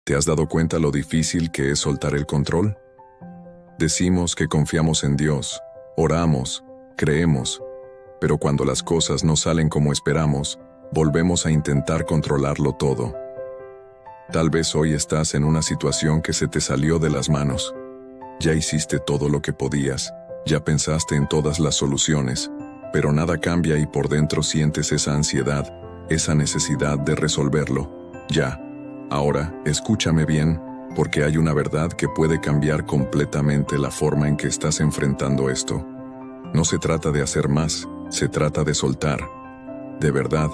¿Te has dado cuenta lo difícil que es soltar el control? Decimos que confiamos en Dios, oramos, creemos, pero cuando las cosas no salen como esperamos, volvemos a intentar controlarlo todo. Tal vez hoy estás en una situación que se te salió de las manos. Ya hiciste todo lo que podías, ya pensaste en todas las soluciones, pero nada cambia y por dentro sientes esa ansiedad, esa necesidad de resolverlo. Ya. Ahora, escúchame bien, porque hay una verdad que puede cambiar completamente la forma en que estás enfrentando esto. No se trata de hacer más, se trata de soltar. De verdad,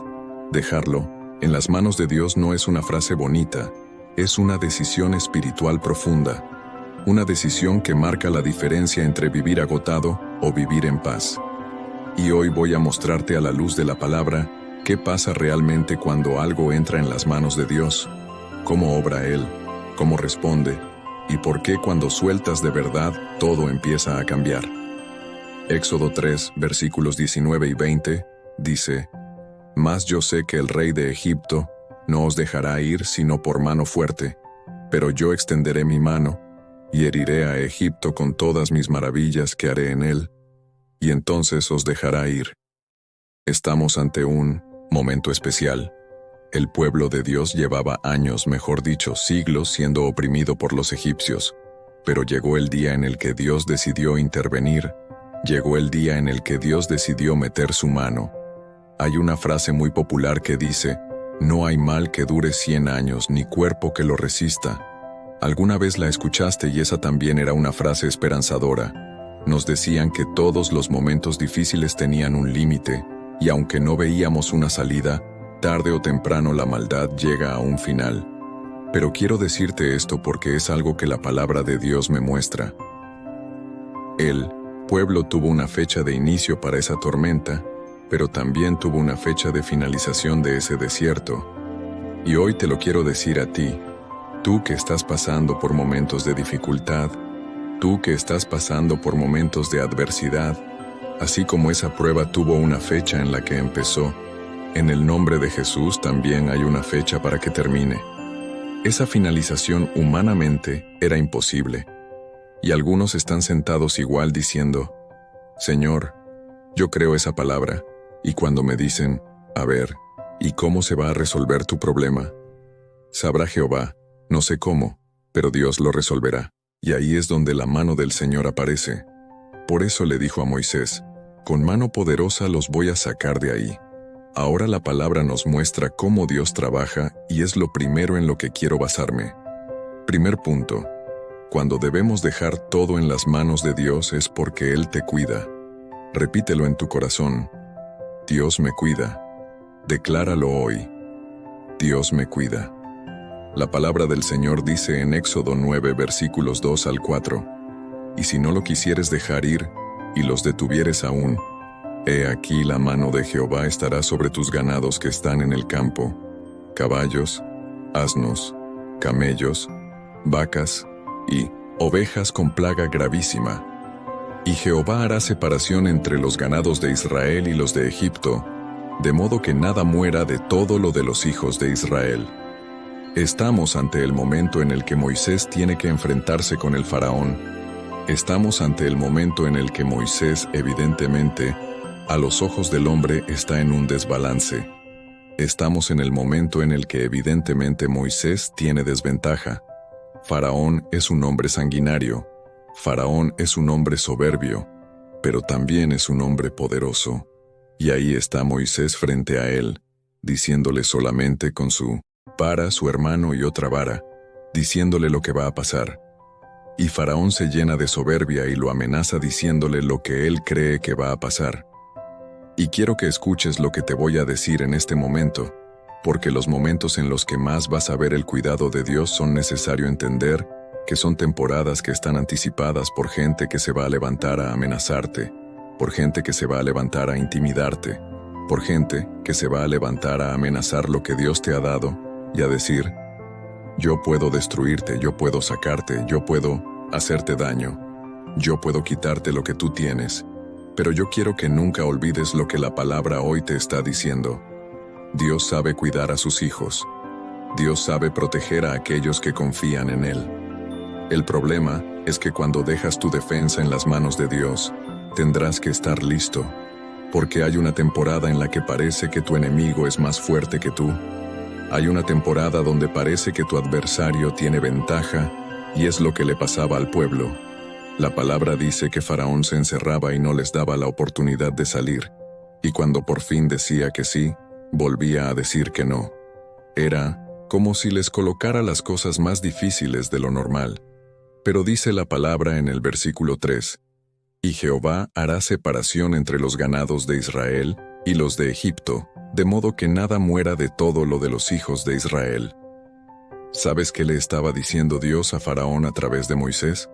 dejarlo en las manos de Dios no es una frase bonita, es una decisión espiritual profunda. Una decisión que marca la diferencia entre vivir agotado o vivir en paz. Y hoy voy a mostrarte a la luz de la palabra qué pasa realmente cuando algo entra en las manos de Dios, cómo obra Él, cómo responde, y por qué cuando sueltas de verdad todo empieza a cambiar. Éxodo 3, versículos 19 y 20, dice: «Mas yo sé que el rey de Egipto no os dejará ir sino por mano fuerte, pero yo extenderé mi mano, y heriré a Egipto con todas mis maravillas que haré en él, y entonces os dejará ir». Estamos ante un momento especial. El pueblo de Dios llevaba años, mejor dicho, siglos, siendo oprimido por los egipcios, pero llegó el día en el que Dios decidió intervenir, llegó el día en el que Dios decidió meter su mano. Hay una frase muy popular que dice: «No hay mal que dure 100 años, ni cuerpo que lo resista». Alguna vez la escuchaste y esa también era una frase esperanzadora. Nos decían que todos los momentos difíciles tenían un límite, y aunque no veíamos una salida, tarde o temprano la maldad llega a un final. Pero quiero decirte esto porque es algo que la palabra de Dios me muestra. El pueblo tuvo una fecha de inicio para esa tormenta, pero también tuvo una fecha de finalización de ese desierto. Y hoy te lo quiero decir a ti. Tú que estás pasando por momentos de dificultad, tú que estás pasando por momentos de adversidad, así como esa prueba tuvo una fecha en la que empezó, en el nombre de Jesús también hay una fecha para que termine. Esa finalización humanamente era imposible, y algunos están sentados igual diciendo: «Señor, yo creo esa palabra», y cuando me dicen: «A ver, ¿y cómo se va a resolver tu problema?». Sabrá Jehová. No sé cómo, pero Dios lo resolverá, y ahí es donde la mano del Señor aparece. Por eso le dijo a Moisés: «Con mano poderosa los voy a sacar de ahí». Ahora la palabra nos muestra cómo Dios trabaja y es lo primero en lo que quiero basarme. Primer punto: cuando debemos dejar todo en las manos de Dios es porque Él te cuida. Repítelo en tu corazón: Dios me cuida. Decláralo hoy: Dios me cuida. La palabra del Señor dice en Éxodo 9, versículos 2 al 4, «Y si no lo quisieres dejar ir, y los detuvieres aún, he aquí la mano de Jehová estará sobre tus ganados que están en el campo, caballos, asnos, camellos, vacas y ovejas con plaga gravísima. Y Jehová hará separación entre los ganados de Israel y los de Egipto, de modo que nada muera de todo lo de los hijos de Israel». Estamos ante el momento en el que Moisés tiene que enfrentarse con el faraón. Estamos ante el momento en el que Moisés, evidentemente, a los ojos del hombre está en un desbalance. Estamos en el momento en el que evidentemente Moisés tiene desventaja. Faraón es un hombre sanguinario. Faraón es un hombre soberbio, pero también es un hombre poderoso. Y ahí está Moisés frente a él, diciéndole solamente con su vara, su hermano y otra vara, diciéndole lo que va a pasar. Y Faraón se llena de soberbia y lo amenaza diciéndole lo que él cree que va a pasar. Y quiero que escuches lo que te voy a decir en este momento, porque los momentos en los que más vas a ver el cuidado de Dios son necesario entender que son temporadas que están anticipadas por gente que se va a levantar a amenazarte, por gente que se va a levantar a intimidarte, por gente que se va a levantar a amenazar lo que Dios te ha dado y a decir: yo puedo destruirte, yo puedo sacarte, yo puedo hacerte daño, yo puedo quitarte lo que tú tienes. Pero yo quiero que nunca olvides lo que la palabra hoy te está diciendo. Dios sabe cuidar a sus hijos. Dios sabe proteger a aquellos que confían en Él. El problema es que cuando dejas tu defensa en las manos de Dios, tendrás que estar listo, porque hay una temporada en la que parece que tu enemigo es más fuerte que tú. Hay una temporada donde parece que tu adversario tiene ventaja, y es lo que le pasaba al pueblo. La palabra dice que Faraón se encerraba y no les daba la oportunidad de salir, y cuando por fin decía que sí, volvía a decir que no. Era como si les colocara las cosas más difíciles de lo normal. Pero dice la palabra en el versículo 3, «Y Jehová hará separación entre los ganados de Israel y los de Egipto, de modo que nada muera de todo lo de los hijos de Israel». ¿Sabes qué le estaba diciendo Dios a Faraón a través de Moisés?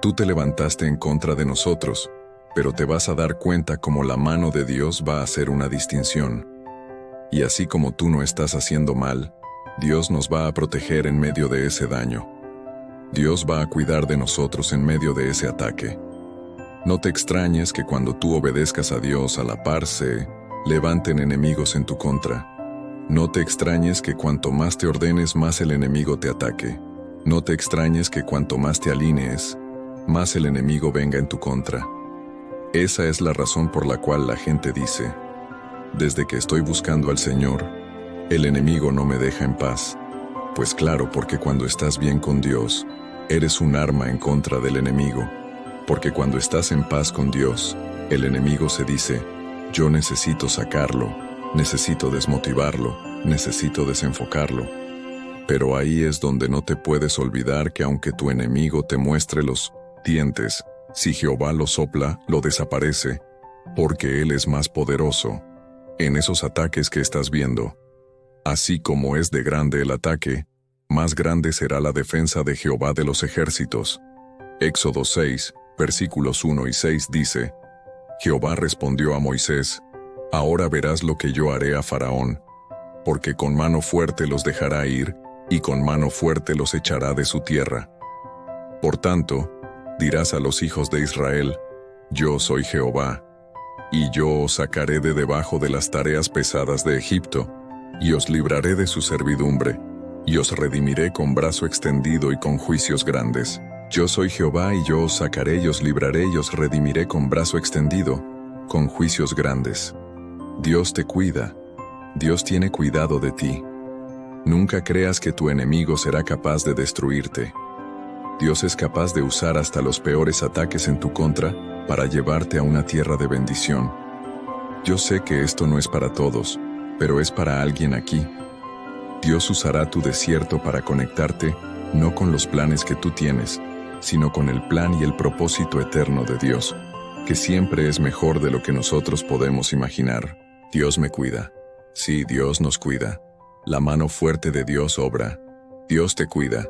Tú te levantaste en contra de nosotros, pero te vas a dar cuenta cómo la mano de Dios va a hacer una distinción. Y así como tú no estás haciendo mal, Dios nos va a proteger en medio de ese daño. Dios va a cuidar de nosotros en medio de ese ataque. No te extrañes que cuando tú obedezcas a Dios a la par se levanten enemigos en tu contra. No te extrañes que cuanto más te ordenes, más el enemigo te ataque. No te extrañes que cuanto más te alinees, más el enemigo venga en tu contra. Esa es la razón por la cual la gente dice, desde que estoy buscando al Señor, el enemigo no me deja en paz. Pues claro, porque cuando estás bien con Dios, eres un arma en contra del enemigo. Porque cuando estás en paz con Dios, el enemigo se dice, yo necesito sacarlo, necesito desmotivarlo, necesito desenfocarlo. Pero ahí es donde no te puedes olvidar que aunque tu enemigo te muestre los dientes, si Jehová lo sopla, lo desaparece, porque Él es más poderoso. En esos ataques que estás viendo, así como es de grande el ataque, más grande será la defensa de Jehová de los ejércitos. Éxodo 6, versículos 1 y 6 dice, Jehová respondió a Moisés, ahora verás lo que yo haré a Faraón, porque con mano fuerte los dejará ir, y con mano fuerte los echará de su tierra. Por tanto, dirás a los hijos de Israel, yo soy Jehová, y yo os sacaré de debajo de las tareas pesadas de Egipto, y os libraré de su servidumbre, y os redimiré con brazo extendido y con juicios grandes. Yo soy Jehová, y yo os sacaré y os libraré y os redimiré con brazo extendido, con juicios grandes. Dios te cuida. Dios tiene cuidado de ti. Nunca creas que tu enemigo será capaz de destruirte. Dios es capaz de usar hasta los peores ataques en tu contra para llevarte a una tierra de bendición. Yo sé que esto no es para todos, pero es para alguien aquí. Dios usará tu desierto para conectarte, no con los planes que tú tienes, sino con el plan y el propósito eterno de Dios, que siempre es mejor de lo que nosotros podemos imaginar. Dios me cuida. Sí, Dios nos cuida. La mano fuerte de Dios obra. Dios te cuida.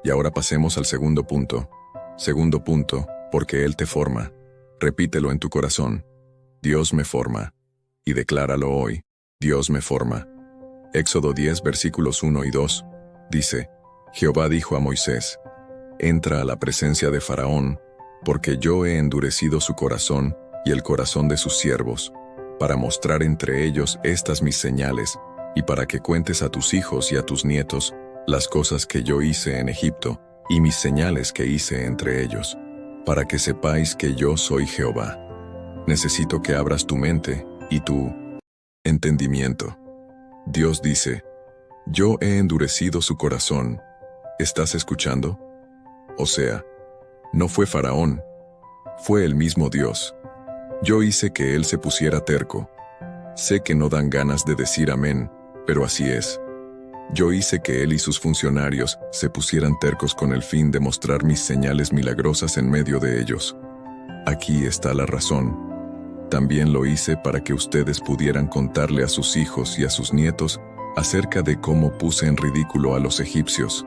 Y ahora pasemos al segundo punto. Segundo punto, porque Él te forma. Repítelo en tu corazón. Dios me forma. Y decláralo hoy. Dios me forma. Éxodo 10, versículos 1 y 2, dice, Jehová dijo a Moisés, entra a la presencia de Faraón, porque yo he endurecido su corazón y el corazón de sus siervos, para mostrar entre ellos estas mis señales, y para que cuentes a tus hijos y a tus nietos las cosas que yo hice en Egipto, y mis señales que hice entre ellos, para que sepáis que yo soy Jehová. Necesito que abras tu mente y tu entendimiento. Dios dice, yo he endurecido su corazón. ¿Estás escuchando? O sea, no fue Faraón, fue el mismo Dios. Yo hice que él se pusiera terco. Sé que no dan ganas de decir amén, pero así es. Yo hice que él y sus funcionarios se pusieran tercos con el fin de mostrar mis señales milagrosas en medio de ellos. Aquí está la razón. También lo hice para que ustedes pudieran contarle a sus hijos y a sus nietos acerca de cómo puse en ridículo a los egipcios,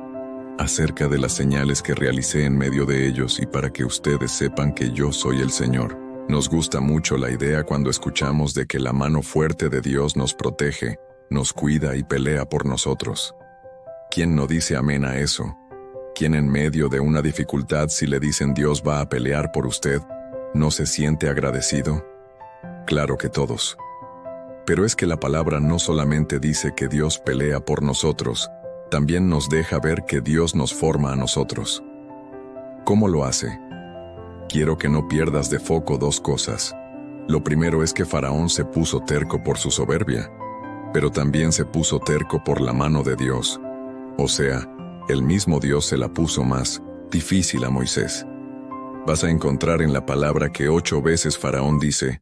acerca de las señales que realicé en medio de ellos y para que ustedes sepan que yo soy el Señor. Nos gusta mucho la idea cuando escuchamos de que la mano fuerte de Dios nos protege, nos cuida y pelea por nosotros. ¿Quién no dice amén a eso? ¿Quién en medio de una dificultad, si le dicen Dios va a pelear por usted, no se siente agradecido? Claro que todos. Pero es que la palabra no solamente dice que Dios pelea por nosotros, también nos deja ver que Dios nos forma a nosotros. ¿Cómo lo hace? Quiero que no pierdas de foco dos cosas. Lo primero es que Faraón se puso terco por su soberbia, pero también se puso terco por la mano de Dios. O sea, el mismo Dios se la puso más difícil a Moisés. Vas a encontrar en la palabra que 8 veces Faraón dice,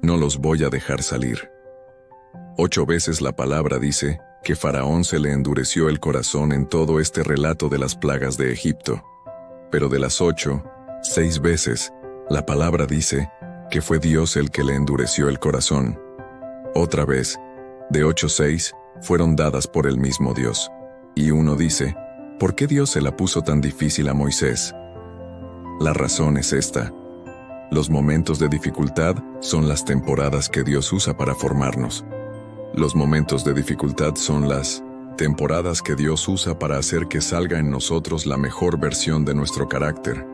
no los voy a dejar salir. 8 veces la palabra dice que Faraón se le endureció el corazón en todo este relato de las plagas de Egipto. Pero de las 8, 6 veces, la palabra dice que fue Dios el que le endureció el corazón. Otra vez, de 8, 6, fueron dadas por el mismo Dios. Y uno dice, ¿por qué Dios se la puso tan difícil a Moisés? La razón es esta. Los momentos de dificultad son las temporadas que Dios usa para formarnos. Los momentos de dificultad son las temporadas que Dios usa para hacer que salga en nosotros la mejor versión de nuestro carácter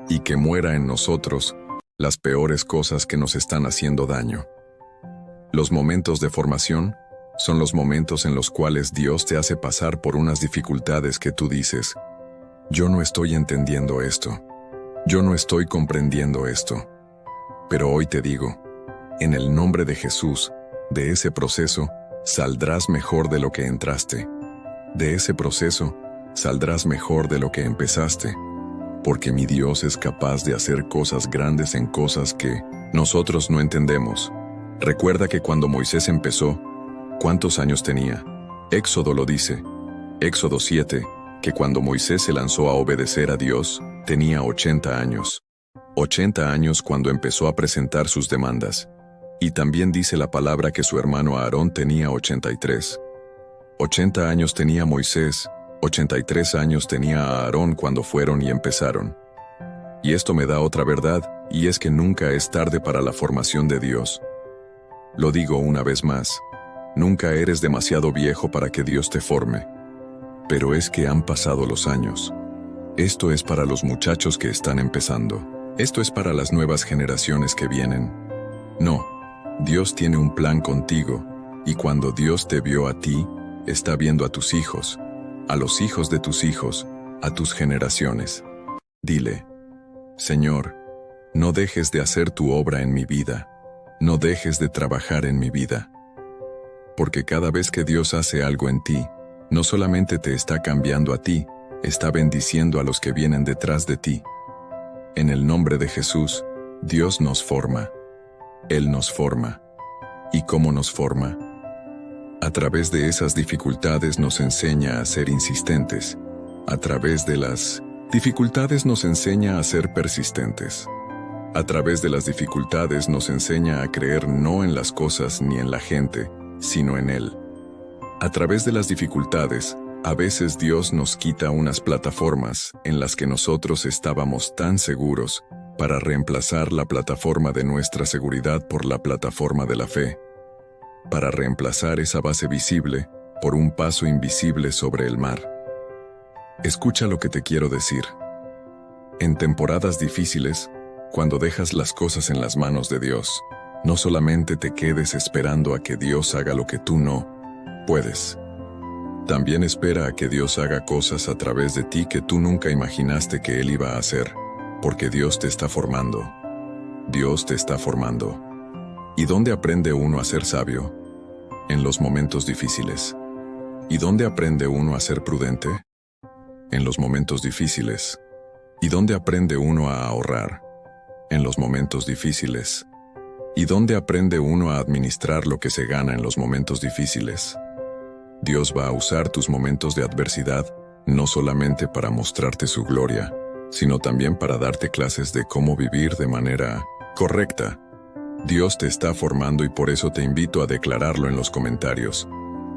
y que muera en nosotros las peores cosas que nos están haciendo daño. Los momentos de formación son los momentos en los cuales Dios te hace pasar por unas dificultades que tú dices, yo no estoy entendiendo esto, yo no estoy comprendiendo esto. Pero hoy te digo, en el nombre de Jesús, de ese proceso saldrás mejor de lo que entraste. De ese proceso saldrás mejor de lo que empezaste. Porque mi Dios es capaz de hacer cosas grandes en cosas que nosotros no entendemos. Recuerda que cuando Moisés empezó, ¿cuántos años tenía? Éxodo lo dice. Éxodo 7, que cuando Moisés se lanzó a obedecer a Dios, tenía 80 años. 80 años cuando empezó a presentar sus demandas. Y también dice la palabra que su hermano Aarón tenía 83. 80 años tenía Moisés, 83 años tenía Aarón cuando fueron y empezaron. Y esto me da otra verdad, y es que nunca es tarde para la formación de Dios. Lo digo una vez más, nunca eres demasiado viejo para que Dios te forme. Pero es que han pasado los años. Esto es para los muchachos que están empezando. Esto es para las nuevas generaciones que vienen. No, Dios tiene un plan contigo, y cuando Dios te vio a ti, está viendo a tus hijos, a los hijos de tus hijos, a tus generaciones. Dile, Señor, no dejes de hacer tu obra en mi vida, no dejes de trabajar en mi vida. Porque cada vez que Dios hace algo en ti, no solamente te está cambiando a ti, está bendiciendo a los que vienen detrás de ti. En el nombre de Jesús, Dios nos forma. Él nos forma. ¿Y cómo nos forma? A través de esas dificultades nos enseña a ser insistentes. A través de las dificultades nos enseña a ser persistentes. A través de las dificultades nos enseña a creer no en las cosas ni en la gente, sino en Él. A través de las dificultades, a veces Dios nos quita unas plataformas en las que nosotros estábamos tan seguros para reemplazar la plataforma de nuestra seguridad por la plataforma de la fe. Para reemplazar esa base visible por un paso invisible sobre el mar. Escucha lo que te quiero decir. En temporadas difíciles, cuando dejas las cosas en las manos de Dios, no solamente te quedes esperando a que Dios haga lo que tú no puedes. También espera a que Dios haga cosas a través de ti que tú nunca imaginaste que Él iba a hacer, porque Dios te está formando. Dios te está formando. ¿Y dónde aprende uno a ser sabio? En los momentos difíciles. ¿Y dónde aprende uno a ser prudente? En los momentos difíciles. ¿Y dónde aprende uno a ahorrar? En los momentos difíciles. ¿Y dónde aprende uno a administrar lo que se gana en los momentos difíciles? Dios va a usar tus momentos de adversidad no solamente para mostrarte su gloria, sino también para darte clases de cómo vivir de manera correcta. Dios te está formando y por eso te invito a declararlo en los comentarios.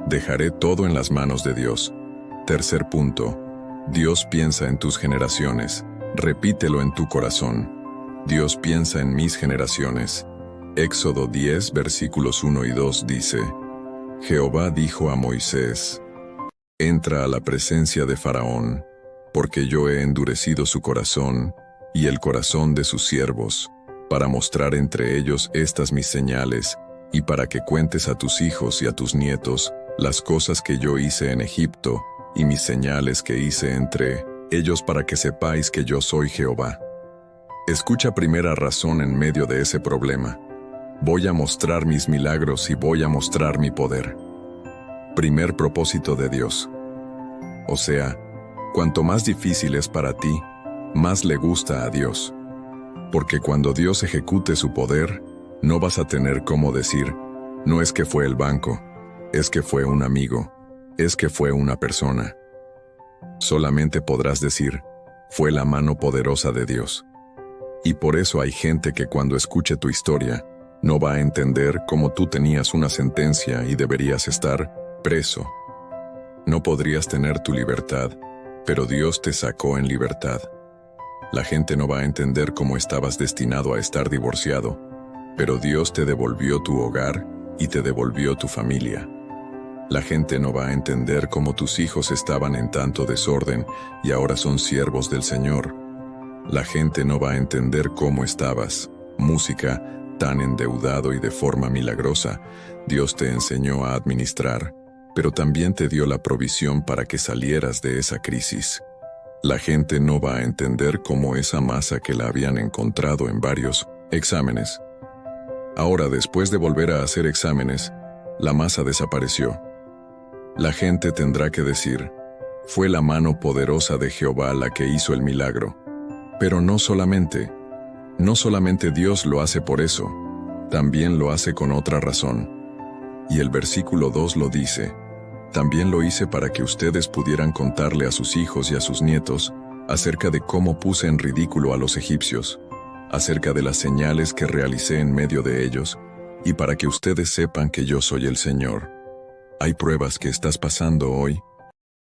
Dejaré todo en las manos de Dios. Tercer punto. Dios piensa en tus generaciones. Repítelo en tu corazón. Dios piensa en mis generaciones. Éxodo 10, versículos 1 y 2 dice, Jehová dijo a Moisés, entra a la presencia de Faraón, porque yo he endurecido su corazón y el corazón de sus siervos, para mostrar entre ellos estas mis señales, y para que cuentes a tus hijos y a tus nietos las cosas que yo hice en Egipto, y mis señales que hice entre ellos para que sepáis que yo soy Jehová. Escucha primera razón en medio de ese problema. Voy a mostrar mis milagros y voy a mostrar mi poder. Primer propósito de Dios. O sea, cuanto más difícil es para ti, más le gusta a Dios. Porque cuando Dios ejecute su poder, no vas a tener cómo decir, no es que fue el banco, es que fue un amigo, es que fue una persona. Solamente podrás decir, fue la mano poderosa de Dios. Y por eso hay gente que cuando escuche tu historia, no va a entender cómo tú tenías una sentencia y deberías estar preso. No podrías tener tu libertad, pero Dios te sacó en libertad. La gente no va a entender cómo estabas destinado a estar divorciado, pero Dios te devolvió tu hogar y te devolvió tu familia. La gente no va a entender cómo tus hijos estaban en tanto desorden y ahora son siervos del Señor. La gente no va a entender cómo estabas, música, tan endeudado y de forma milagrosa. Dios te enseñó a administrar, pero también te dio la provisión para que salieras de esa crisis. La gente no va a entender cómo esa masa que la habían encontrado en varios exámenes. Ahora, después de volver a hacer exámenes, la masa desapareció. La gente tendrá que decir, fue la mano poderosa de Jehová la que hizo el milagro. Pero no solamente Dios lo hace por eso, también lo hace con otra razón. Y el versículo 2 lo dice, también lo hice para que ustedes pudieran contarle a sus hijos y a sus nietos acerca de cómo puse en ridículo a los egipcios, acerca de las señales que realicé en medio de ellos, y para que ustedes sepan que yo soy el Señor. Hay pruebas que estás pasando hoy,